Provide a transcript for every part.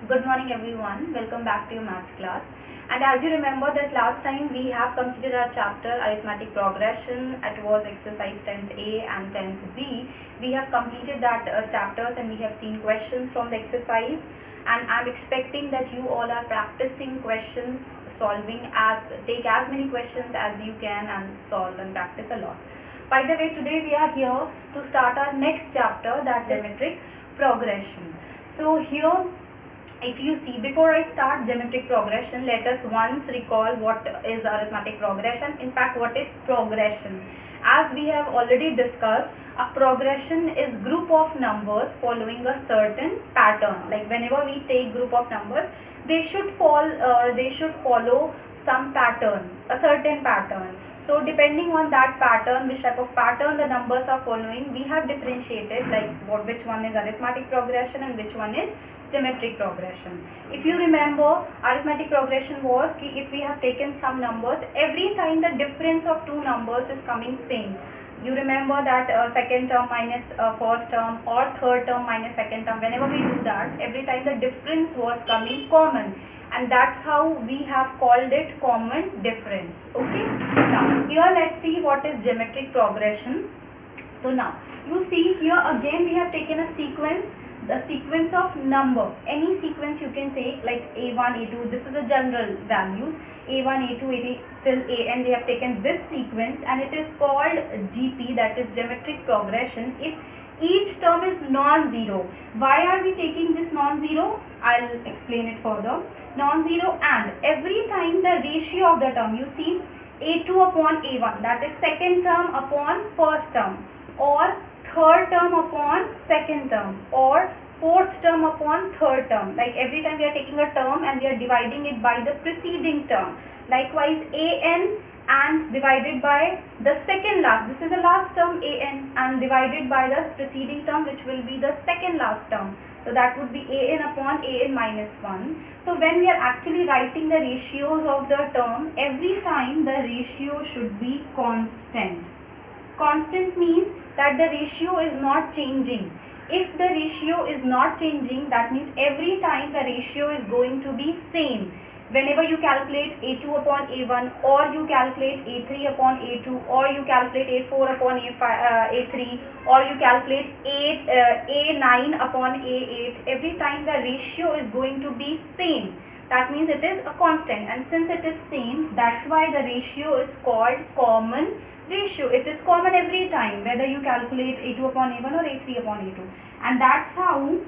Good morning everyone, welcome back to your maths class. And as you remember that last time we have completed our chapter arithmetic progression. It was exercise 10th A and 10th B. We have completed that chapters and we have seen questions from the exercise, and I'm expecting that you all are practicing questions, take as many questions as you can and solve and practice a lot. By the way, today we are here to start our next chapter, that geometric progression. So here, if you see, before I start geometric progression, let us once recall what is arithmetic progression. In fact, what is progression? As we have already discussed, a progression is group of numbers following a certain pattern. Like whenever we take group of numbers, they should follow some pattern, a certain pattern. So depending on that pattern, which type of pattern the numbers are following, we have differentiated like which one is arithmetic progression and which one is geometric progression. If you remember, arithmetic progression was if we have taken some numbers, every time the difference of two numbers is coming same. You remember that second term minus first term or third term minus second term, whenever we do that, every time the difference was coming common, and that's how we have called it common difference. Okay, now here let's see what is geometric progression. So now you see here again we have taken a sequence, the sequence of number, any sequence you can take like a1 a2, this is the general values, a1 a2 a3 till an. We have taken this sequence and it is called GP, that is geometric progression, if each term is non-zero. Why are we taking this non-zero? I'll explain it further. Non-zero, and every time the ratio of the term, you see a2 upon a1, that is second term upon first term, or third term upon second term, or fourth term upon third term. Like every time we are taking a term and we are dividing it by the preceding term. Likewise an and divided by the second last, this is the last term an, and divided by the preceding term which will be the second last term. So that would be an upon an minus 1. So when we are actually writing the ratios of the term, every time the ratio should be constant. Constant means that the ratio is not changing. If the ratio is not changing, that means every time the ratio is going to be same. Whenever you calculate a2 upon a1, or you calculate a3 upon a2, or you calculate a4 upon a3, or you calculate a9 upon a8, every time the ratio is going to be same. That means it is a constant, and since it is same, that's why the ratio is called common ratio. It is common every time, whether you calculate a2 upon a1 or a3 upon a2. And that's how,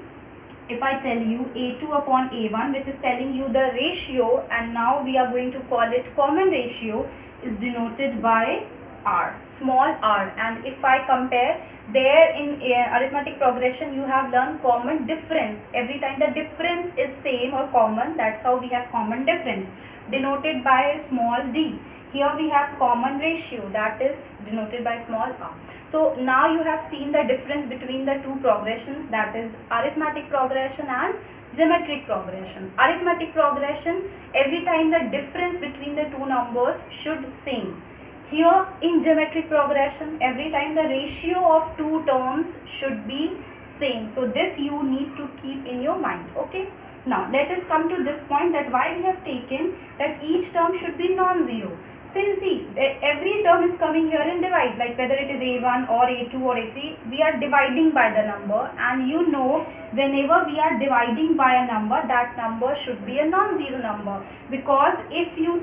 if I tell you a2 upon a1, which is telling you the ratio, and now we are going to call it common ratio, is denoted by r, small r. And if I compare, there in arithmetic progression you have learned common difference. Every time the difference is same or common, that's how we have common difference, denoted by small d. Here we have common ratio, that is denoted by small r. So now you have seen the difference between the two progressions, that is arithmetic progression and geometric progression. Arithmetic progression, every time the difference between the two numbers should same. Here in geometric progression, every time the ratio of two terms should be same. So this you need to keep in your mind. Okay. Now let us come to this point, that why we have taken that each term should be non-zero. Since see, every term is coming here in divide, like whether it is a1 or a2 or a3, we are dividing by the number, and you know whenever we are dividing by a number, that number should be a non-zero number, because if you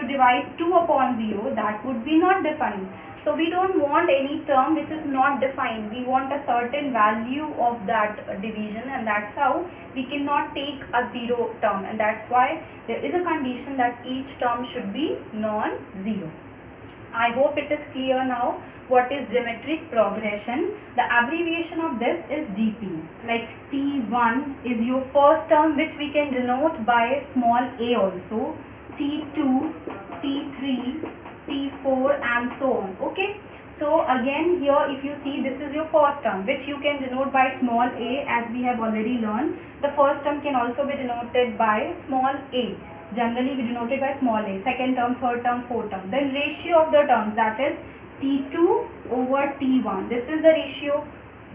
divide 2 upon 0, that would be not defined. So we don't want any term which is not defined. We want a certain value of that division, and that's how we cannot take a zero term, and that's why there is a condition that each term should be non-zero. I hope it is clear now what is geometric progression. The abbreviation of this is GP. Like T1 is your first term, which we can denote by small a also. T2, T3, T4 and so on. Okay. So again here if you see, this is your first term, which you can denote by small a, as we have already learned. The first term can also be denoted by small a. Generally we denote it by small a. Second term, third term, fourth term. Then ratio of the terms, that is T2 over T1. This is the ratio.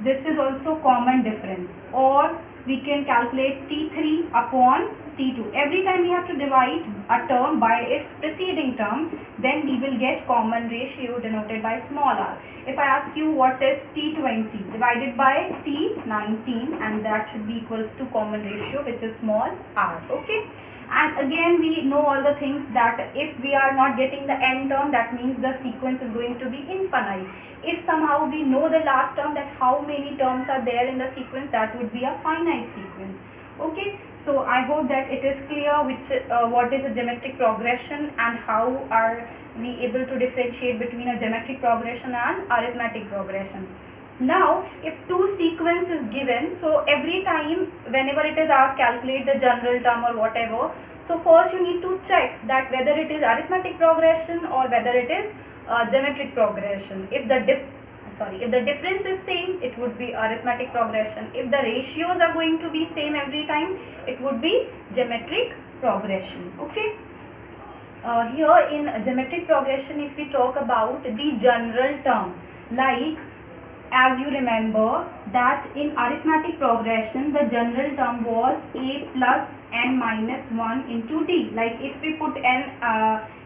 This is also common difference, or we can calculate T3 upon T2. Every time we have to divide a term by its preceding term, then we will get common ratio denoted by small r. If I ask you what is T20 divided by T19, and that should be equals to common ratio, which is small r. Okay. And again we know all the things that if we are not getting the end term, that means the sequence is going to be infinite. If somehow we know the last term, that how many terms are there in the sequence, that would be a finite sequence. Okay, so I hope that it is clear what is a geometric progression and how are we able to differentiate between a geometric progression and arithmetic progression. Now if two sequence is given, so every time whenever it is asked calculate the general term or whatever, so first you need to check that whether it is arithmetic progression or whether it is geometric progression. If the difference is same, it would be arithmetic progression. If the ratios are going to be same every time, it would be geometric progression. Okay. Here in geometric progression, if we talk about the general term, like as you remember that in arithmetic progression the general term was a plus n minus 1 into d. Like if we put n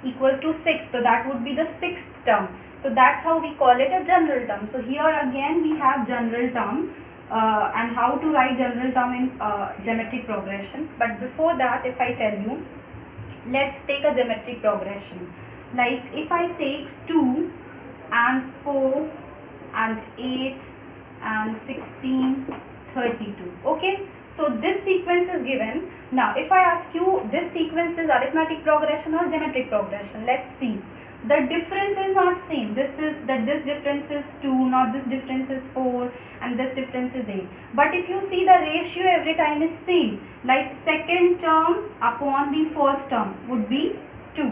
equals to 6, so that would be the sixth term. So that's how we call it a general term. So here again we have general term and how to write general term in geometric progression. But before that, if I tell you, let's take a geometric progression. Like if I take 2 and 4 and 8 and 16, 32. Okay, so this sequence is given. Now if I ask you this sequence is arithmetic progression or geometric progression, let's see. The difference is not same. This difference is 2, not this difference is 4, and this difference is 8. But if you see, the ratio every time is same. Like second term upon the first term would be 2.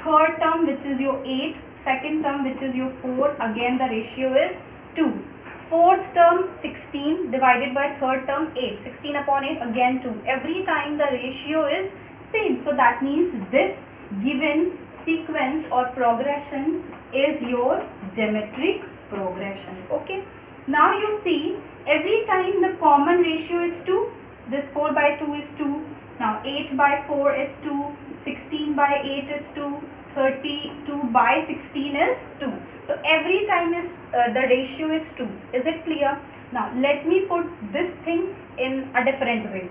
Third term, which is your 8, second term, which is your 4, again the ratio is 2. Fourth term 16 divided by third term 8. 16 upon 8, again 2. Every time the ratio is same. So that means this given sequence or progression is your geometric progression. Okay. Now you see, every time the common ratio is 2. This 4 by 2 is 2. Now 8 by 4 is 2. 16 by 8 is 2. 32 by 16 is 2. So every time is the ratio is 2. Is it clear? Now let me put this thing in a different way.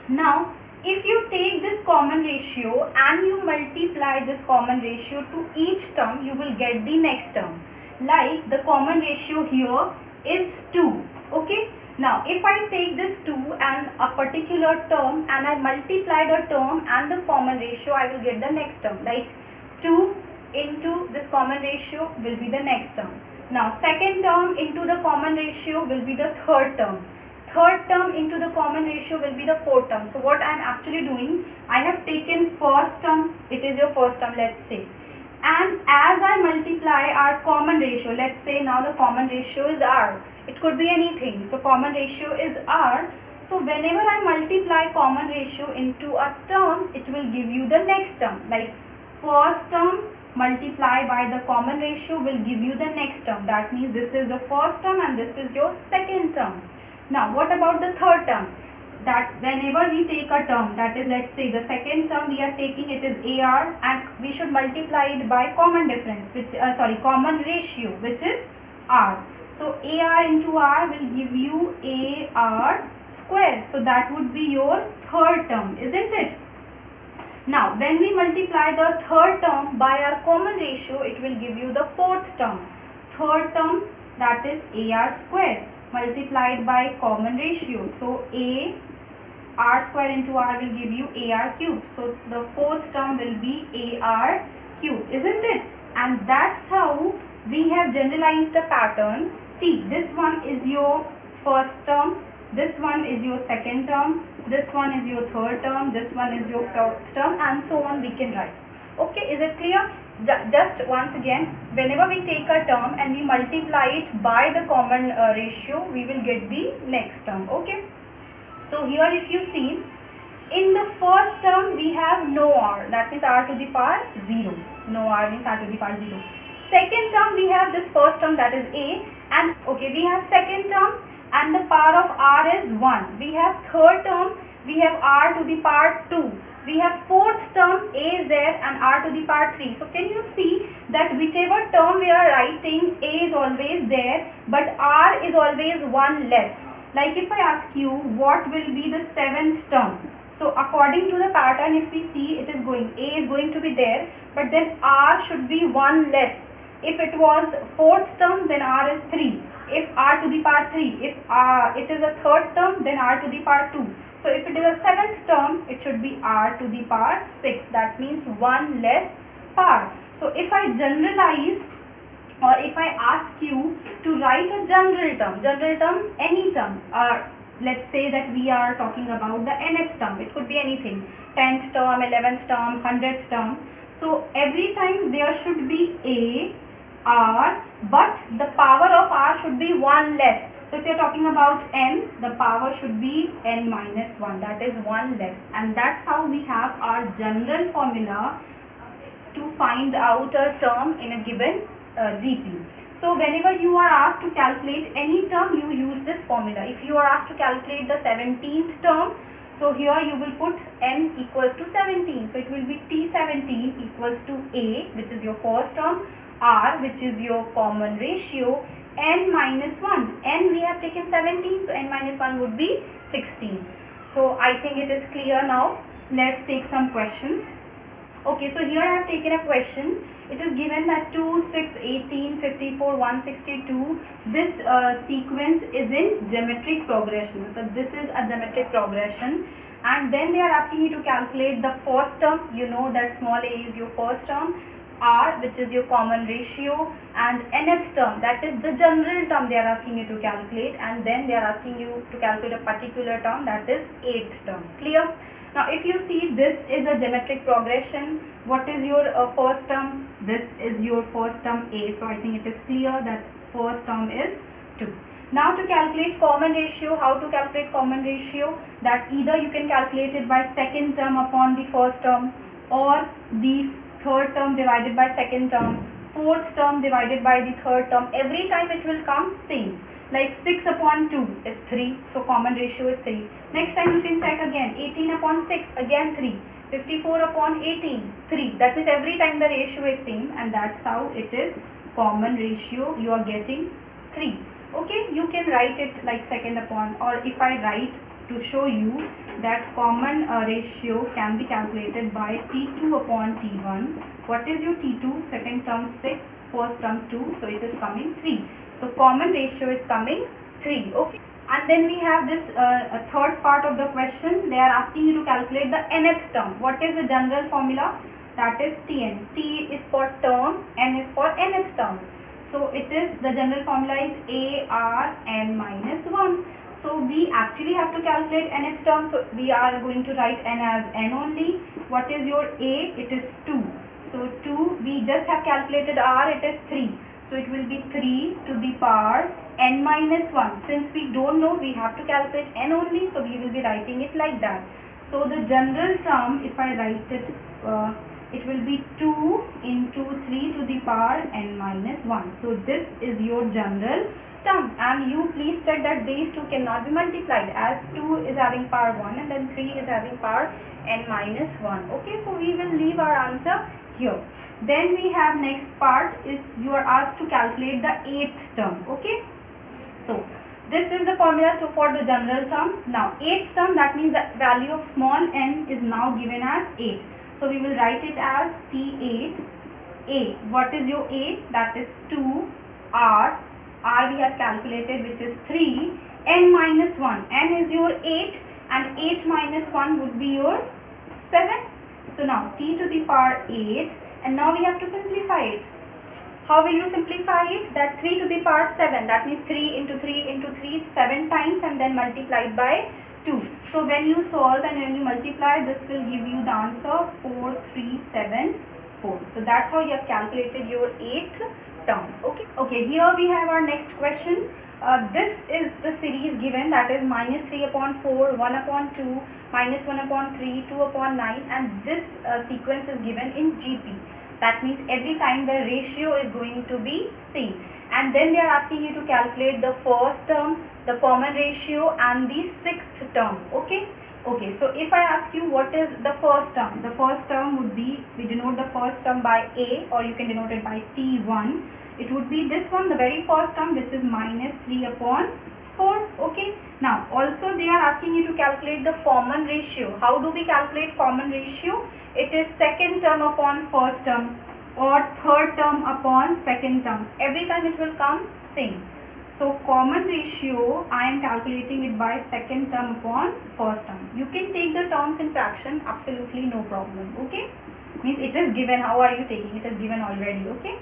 Now if you take this common ratio and you multiply this common ratio to each term, you will get the next term. Like the common ratio here is 2. Okay. Now if I take this 2 and a particular term and I multiply the term and the common ratio, I will get the next term. Like 2 into this common ratio will be the next term. Now second term into the common ratio will be the third term. Third term into the common ratio will be the fourth term. So what I am actually doing, I have taken first term, it is your first term, let's say. And as I multiply our common ratio, let's say now the common ratio is r. It could be anything. So common ratio is r. So whenever I multiply common ratio into a term, it will give you the next term. Like first term multiply by the common ratio will give you the next term. That means this is the first term and this is your second term. Now what about the third term? That whenever we take a term, that is, let's say the second term we are taking, it is AR, and we should multiply it by common difference, which common ratio, which is R. So AR into R will give you AR square. So that would be your third term, isn't it? Now when we multiply the third term by our common ratio, it will give you the fourth term. Third term, that is AR square multiplied by common ratio. So AR square into R will give you AR cube. So the fourth term will be AR cube, isn't it? And that's how we have generalized a pattern. See, this one is your first term, this one is your second term, this one is your third term, this one is your fourth term, and so on we can write. Okay, is it clear? Just once again, whenever we take a term and we multiply it by the common ratio, we will get the next term. Okay. So here if you see, in the first term we have no r, that means r to the power 0. No r means r to the power 0. Second term we have this first term, that is a, and okay, we have second term and the power of r is 1. We have third term, we have r to the power 2. We have fourth term, a is there and r to the power 3. So can you see that whichever term we are writing, a is always there but r is always 1 less. Like if I ask you what will be the seventh term. So according to the pattern, if we see, it is going, a is going to be there but then r should be 1 less. If it was fourth term, then r is 3. If r to the power 3, if it is a third term, then r to the power 2. So if it is a seventh term, it should be r to the power 6. That means 1 less power. So if I generalize, or if I ask you to write a general term, any term, let's say that we are talking about the nth term, it could be anything, 10th term, 11th term, 100th term. So every time there should be a, r, but the power of r should be 1 less. So if you are talking about n, the power should be n minus 1, that is 1 less. And that's how we have our general formula to find out a term in a given GP. So whenever you are asked to calculate any term, you use this formula. If you are asked to calculate the 17th term, so here you will put n equals to 17. So it will be T17 equals to a, which is your first term, r, which is your common ratio, n minus 1. N we have taken 17, so n minus 1 would be 16. So I think it is clear now. Let's take some questions. Okay, so here I have taken a question. It is given that 2, 6, 18, 54, 162. This sequence is in geometric progression. So this is a geometric progression. And then they are asking you to calculate the first term. You know that small a is your first term, r, which is your common ratio, and nth term, that is the general term they are asking you to calculate, and then they are asking you to calculate a particular term, that is 8th term. Clear? Now if you see, this is a geometric progression. What is your first term? This is your first term a. So I think it is clear that first term is 2. Now to calculate common ratio, how to calculate common ratio? That either you can calculate it by second term upon the first term, or the third term divided by second term, fourth term divided by the third term. Every time it will come same. Like 6 upon 2 is 3, so common ratio is 3. Next time you can check again, 18 upon 6, again 3. 54 upon 18, 3. That means every time the ratio is same, and that's how it is common ratio. You are getting 3. Okay, you can write it like second upon, or if I write to show you that common ratio can be calculated by T2 upon T1. What is your T2? Second term 6, first term 2, so it is coming 3. So common ratio is coming 3. Okay. And then we have this a third part of the question. They are asking you to calculate the nth term. What is the general formula? That is Tn. T is for term, n is for nth term. So it is, the general formula is a r n minus 1. So we actually have to calculate nth term. So we are going to write n as n only. What is your a? It is 2. So 2, we just have calculated r, it is 3. So it will be 3 to the power n minus 1. Since we don't know, we have to calculate n only. So we will be writing it like that. So the general term, if I write it, it will be 2 into 3 to the power n minus 1. So this is your general term. And you please check that these two cannot be multiplied, as 2 is having power 1 and then 3 is having power n minus 1. Okay, so we will leave our answer here. Then we have next part is you are asked to calculate the 8th term. Okay, so this is the formula for the general term. Now 8th term, that means the value of small n is now given as 8. So we will write it as T8 a. What is your a? That is 2 r. R we have calculated, which is 3, n minus 1. N is your 8 and 8 minus 1 would be your 7. So now t to the power 8, and now we have to simplify it. How will you simplify it? That 3 to the power 7, that means 3 into 3 into 3, 7 times, and then multiplied by 2. So when you solve and when you multiply, this will give you the answer 4374. So that's how you have calculated your 8th term. Okay, here we have our next question. This is the series given, that is minus 3 upon 4, 1 upon 2, minus 1 upon 3, 2 upon 9, and this sequence is given in GP. That means every time the ratio is going to be same. And then they are asking you to calculate the first term, the common ratio and the sixth term. Okay. Okay, so if I ask you what is the first term would be, we denote the first term by A, or you can denote it by T1. It would be this one, the very first term, which is minus 3 upon 4. Okay. Now also they are asking you to calculate the common ratio. How do we calculate common ratio? It is second term upon first term or third term upon second term. Every time it will come same. So common ratio, I am calculating it by second term upon first term. You can take the terms in fraction, absolutely no problem. Okay. Means it is given. How are you taking? It is given already. Okay.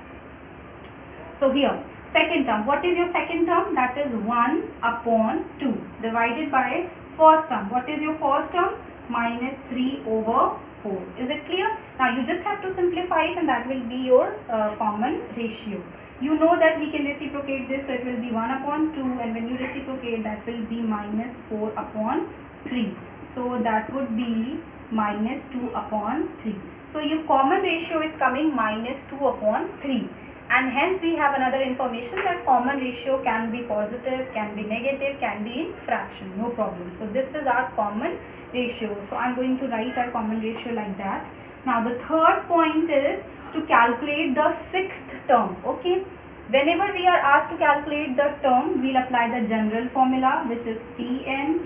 So here, second term. What is your second term? That is 1 upon 2 divided by first term. What is your first term? Minus 3 over 4. Is it clear? Now you just have to simplify it, and that will be your common ratio. You know that we can reciprocate this, so it will be 1 upon 2, and when you reciprocate, that will be minus 4 upon 3. So that would be minus 2 upon 3. So your common ratio is coming minus 2 upon 3. And hence we have another information that common ratio can be positive, can be negative, can be in fraction, no problem. So this is our common ratio. So I am going to write our common ratio like that. Now the third point is to calculate the sixth term. Okay. Whenever we are asked to calculate the term, we will apply the general formula, which is Tn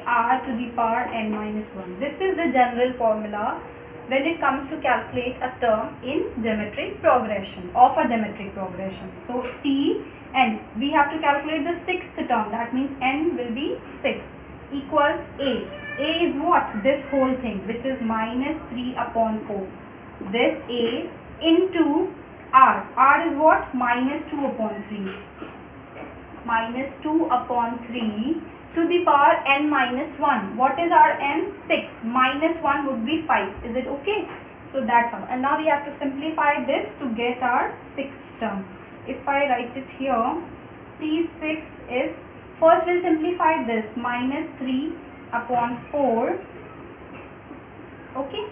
ar to the power n minus 1. This is the general formula when it comes to calculate a term in geometric progression, of a geometric progression. So Tn, we have to calculate the sixth term, that means n will be 6, equals A. A is what? This whole thing, which is minus 3 upon 4. This A into R. R is what? Minus 2 upon 3. Minus 2 upon 3 to the power n minus 1. What is our n? 6. Minus 1 would be 5. Is it okay? So that's all. And now we have to simplify this to get our sixth term. If I write it here, T6 is, first we'll simplify this, minus 3 upon 4. Okay.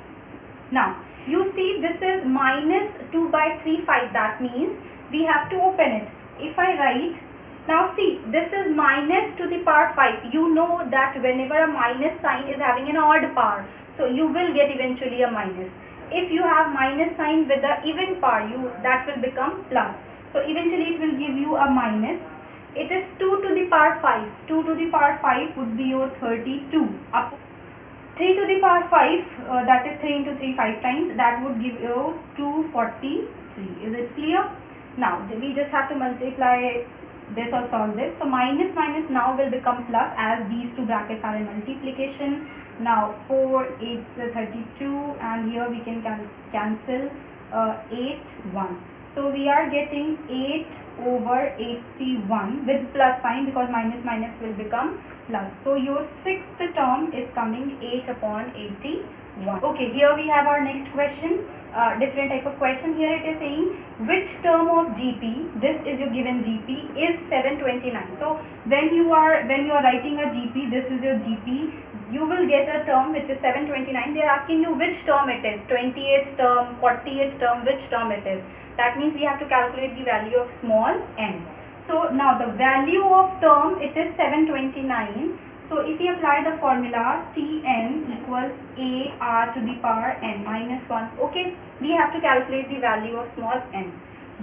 Now you see this is minus 2 by 3, 5. That means we have to open it. If I write, now see, this is minus to the power 5. You know that whenever a minus sign is having an odd power, so you will get eventually a minus. If you have minus sign with the even power, that will become plus. So eventually it will give you a minus. It is 2 to the power 5. 2 to the power 5 would be your 32. Up 3 to the power 5, that is 3 into 3, 5 times, that would give you 243. Is it clear? Now we just have to multiply this or solve this. So minus minus now will become plus, as these two brackets are in multiplication. Now 4 8 32, and here we can cancel 8 1. So we are getting 8 over 81 with plus sign, because minus minus will become plus. So your sixth term is coming 8 upon 81. Okay, here we have our next question. Different type of question. Here it is saying which term of GP, this is your given GP, is 729. So when you are writing a GP, this is your GP, you will get a term which is 729. They are asking you which term it is, 28th term, 40th term, which term it is. That means we have to calculate the value of small n. So now the value of term, it is 729. So if we apply the formula Tn equals ar to the power n minus 1, okay, we have to calculate the value of small n.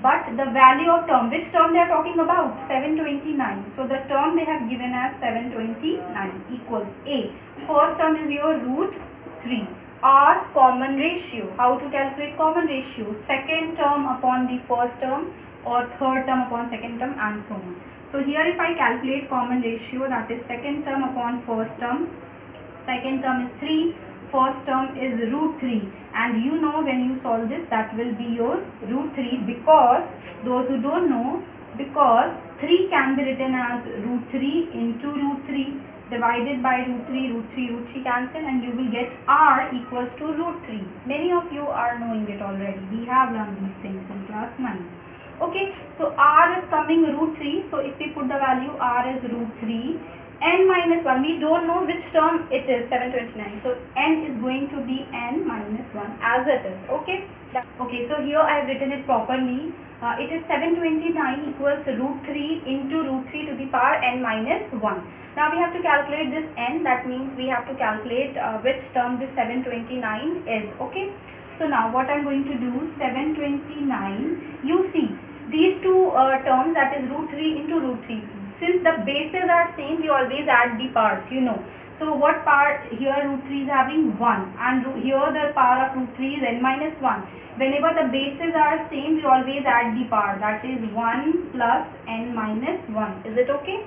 But the value of term, which term they are talking about? 729. So the term they have given as 729 equals A. First term is your root 3. R, common ratio. How to calculate common ratio? Second term upon the first term, or third term upon second term, and so on. So here if I calculate common ratio, that is second term upon first term. Second term is 3. First term is root 3. And you know when you solve this, that will be your root 3, because those who don't know, because 3 can be written as root 3 into root 3 divided by root 3, root 3, root 3 cancel, and you will get r equals to root 3. Many of you are knowing it already. We have learned these things in class 9. Okay, so r is coming root 3. So if we put the value r is root 3, n minus 1, we don't know which term it is, 729. So n is going to be n minus 1 as it is. Okay. Okay, so here I have written it properly. it is 729 equals root 3 into root 3 to the power n minus 1. Now we have to calculate this n, that means we have to calculate which term this 729 is. Okay, so now what I am going to do, 729, you see these two terms, that is root 3 into root 3. Since the bases are same, we always add the powers, you know. So what power here, root 3 is having 1, and here the power of root 3 is n minus 1. Whenever the bases are same, we always add the power, that is 1 plus n minus 1. Is it okay?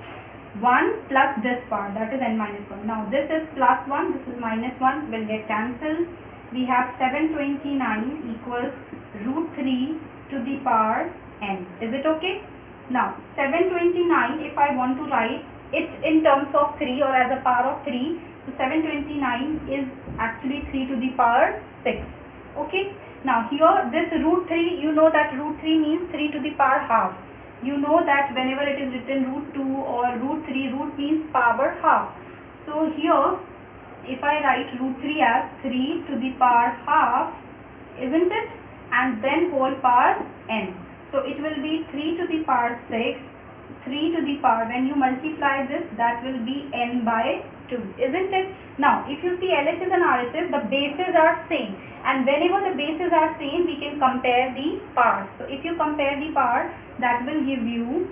1 plus this power, that is n minus 1. Now this is plus 1, this is minus 1, will get cancelled. We have 729 equals root 3 to the power n. Is it okay? Now 729, if I want to write it in terms of 3 or as a power of 3, so 729 is actually 3 to the power 6. Okay. Now here this root 3, you know that root 3 means 3 to the power half. You know that whenever it is written root 2 or root 3, root means power half. So here if I write root 3 as 3 to the power half, isn't it? And then whole power n. So it will be 3 to the power 6, 3 to the power, when you multiply this, that will be n by 2, isn't it? Now if you see LHS and RHS, the bases are same, and whenever the bases are same, we can compare the powers. So if you compare the power, that will give you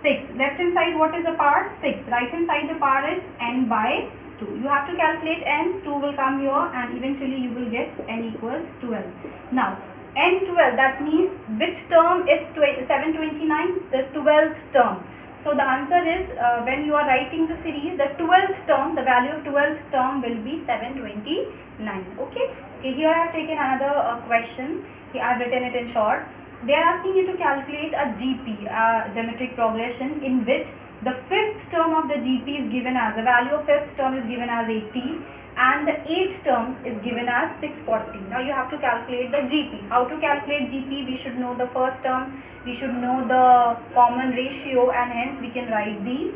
6. Left hand side, what is the power? 6. Right hand side, the power is n by 2. You have to calculate n, 2 will come here, and eventually you will get n equals 12. Now n 12, that means which term is 729? The 12th term. So the answer is, when you are writing the series, the 12th term, the value of 12th term will be 729. Okay. Here I have taken another question. Here I have written it in short. They are asking you to calculate a GP, geometric progression, in which the 5th term of the GP is given as, the value of 5th term is given as 80, and the 8th term is given as 640. Now you have to calculate the GP. How to calculate GP? We should know the first term, we should know the common ratio, and hence we can write the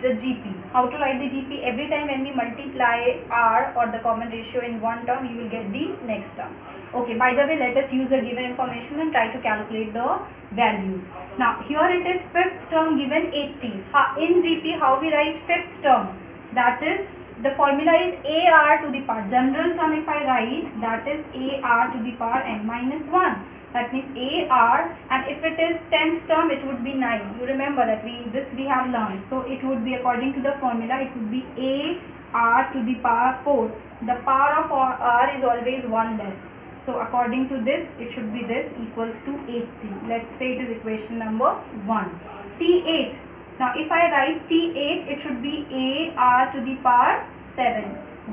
GP. How to write the GP? Every time when we multiply R or the common ratio in one term, you will get the next term. Okay, by the way, let us use the given information and try to calculate the values. Now here it is 5th term given 80. In GP, how we write 5th term? That is, the formula is AR to the power. General term if I write, that is AR to the power n minus 1. That means AR, and if it is 10th term, it would be 9. You remember that we have learned. So it would be, according to the formula, it would be AR to the power 4. The power of R is always 1 less. So according to this, it should be this, equals to 80. Let's say it is equation number 1. T8. Now if I write T8, it should be AR to the power 7.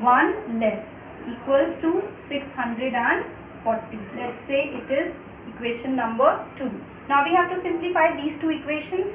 1 less, equals to 640. Let's say it is equation number 2. Now we have to simplify these two equations.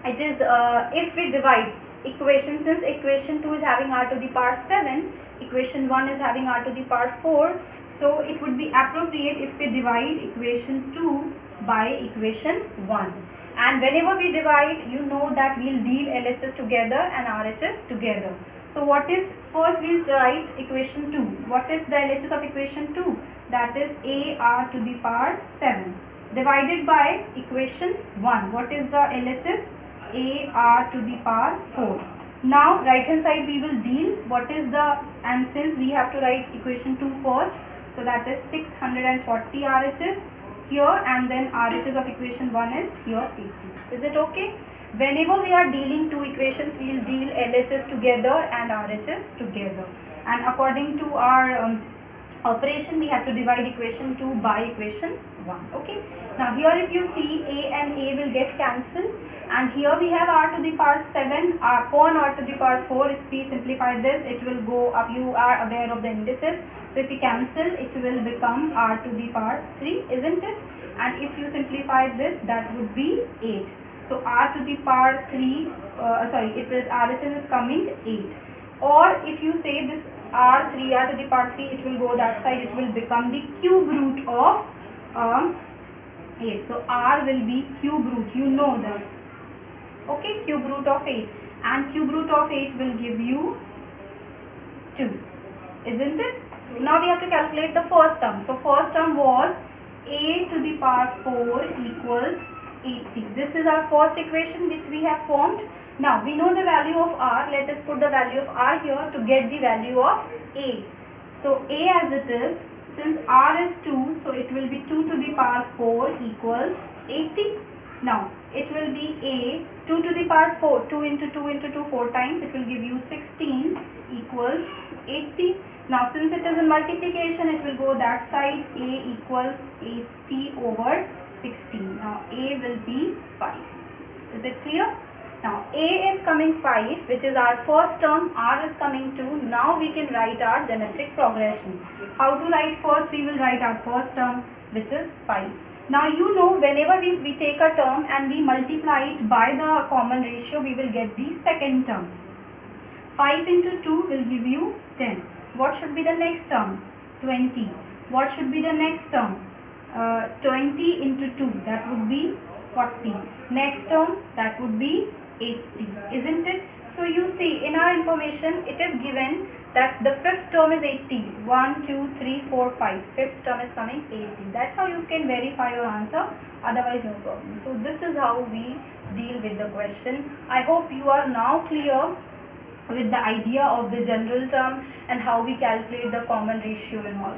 It is, if we divide equation, since equation 2 is having R to the power 7, equation 1 is having R to the power 4, so it would be appropriate if we divide equation 2 by equation 1. And whenever we divide, you know that we will deal LHS together and RHS together. So what is, first we will write equation 2. What is the LHS of equation 2? That is AR to the power 7 divided by equation 1. What is the LHS? AR to the power 4. Now right hand side we will deal. What is the, and since we have to write equation 2 first, so that is 640 RHS here, and then RHS of equation 1 is here 80. Is it okay? Whenever we are dealing two equations, we will deal LHS together and RHS together, and according to our operation, we have to divide equation 2 by equation 1. Okay. Now here if you see, A and A will get cancelled, and here we have R to the power 7 upon R to the power 4. If we simplify this, it will go up. You are aware of the indices. So if we cancel, it will become R to the power 3, isn't it? And if you simplify this, that would be 8. So R to the power 3, it is RHS is coming 8. Or if you say this R to the power 3, it will go that side, it will become the cube root of 8. So R will be cube root, you know this. Okay, cube root of 8. And cube root of 8 will give you 2. Isn't it? Now we have to calculate the first term. So first term was a to the power 4 equals 80. This is our first equation which we have formed. Now we know the value of r. Let us put the value of r here to get the value of a. So a as it is, since r is 2, so it will be 2 to the power 4 equals 80. Now it will be a 2 to the power 4, 2 into 2 into 2 4 times, it will give you 16 equals 80. Now since it is a multiplication, it will go that side, a equals 80 over 16. Now a will be 5. Is it clear? Now a is coming 5, which is our first term, r is coming 2. Now we can write our geometric progression. How to write? First we will write our first term, which is 5. Now you know, whenever we take a term and we multiply it by the common ratio, we will get the second term. 5 into 2 will give you 10. What should be the next term? 20. What should be the next term? 20 into 2, that would be 40. Next term, that would be 80, isn't it? So you see, in our information it is given that the fifth term is 80. 1, 2, 3, 4, 5. Fifth term is coming 80. That's how you can verify your answer, otherwise no problem. So this is how we deal with the question. I hope you are now clear with the idea of the general term and how we calculate the common ratio and all.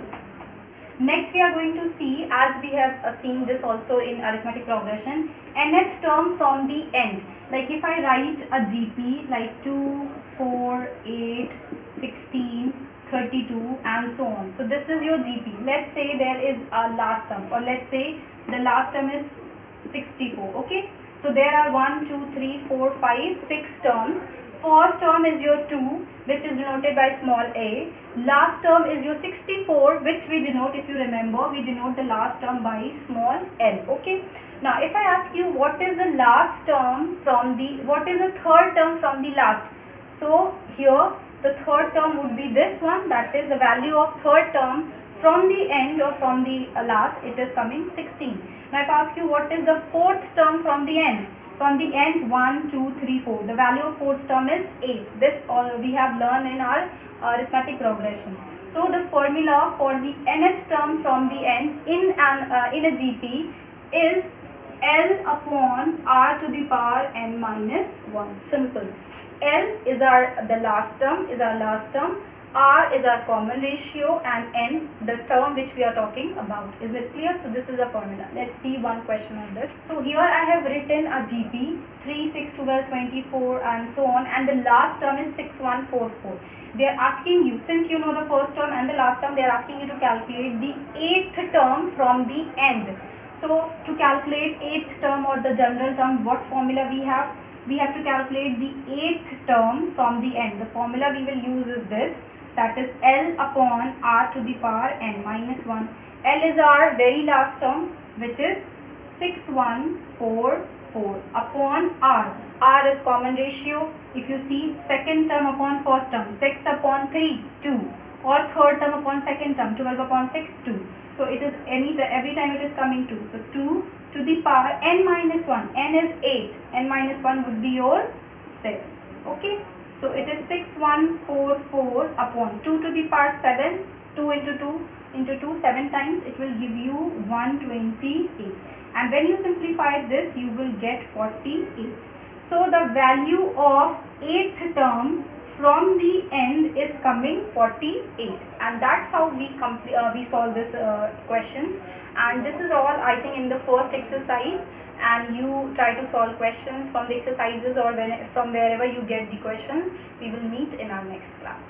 Next we are going to see, as we have seen this also in arithmetic progression, nth term from the end. Like if I write a GP like 2, 4, 8, 16, 32 and so on. So this is your GP. Let's say there is a last term, or let's say the last term is 64. Okay. So there are 1, 2, 3, 4, 5, 6 terms. First term is your 2, which is denoted by small a. Last term is your 64, which we denote, if you remember, we denote the last term by small l. Okay. Now if I ask you what is the last term from the, what is the third term from the last? So here the third term would be this one, that is the value of third term from the end or from the last, it is coming 16. Now if I ask you what is the fourth term from the end? From the end, 1, 2, 3, 4. The value of fourth term is 8. This all we have learned in our arithmetic progression. So the formula for the nth term from the end in a GP is L upon r to the power n minus 1. Simple. L is the last term. R is our common ratio, and n the term which we are talking about. Is it clear? So this is a formula. Let's see one question on this. So here I have written a GP 3, 6, 12, 24 and so on, and the last term is 6, 1, 4, 4. They are asking you, since you know the first term and the last term, they are asking you to calculate the 8th term from the end. So to calculate 8th term or the general term, what formula we have? We have to calculate the 8th term from the end. The formula we will use is this, that is L upon r to the power n minus 1. L is our very last term, which is 6144 upon r. R is common ratio. If you see, second term upon first term, 6 upon 3, 2, or third term upon second term, 12 upon 6, 2. So it is every time it is coming 2. So 2 to the power n minus 1. N is 8. N minus 1 would be your 7. Okay. So it is 6144 upon 2 to the power 7. 2 into 2 into 2, 7 times. It will give you 128. And when you simplify this, you will get 48. So the value of 8th term from the end is coming 48, and that's how we solve this questions. And this is all, I think, in the first exercise, and you try to solve questions from the exercises or from wherever you get the questions. We will meet in our next class.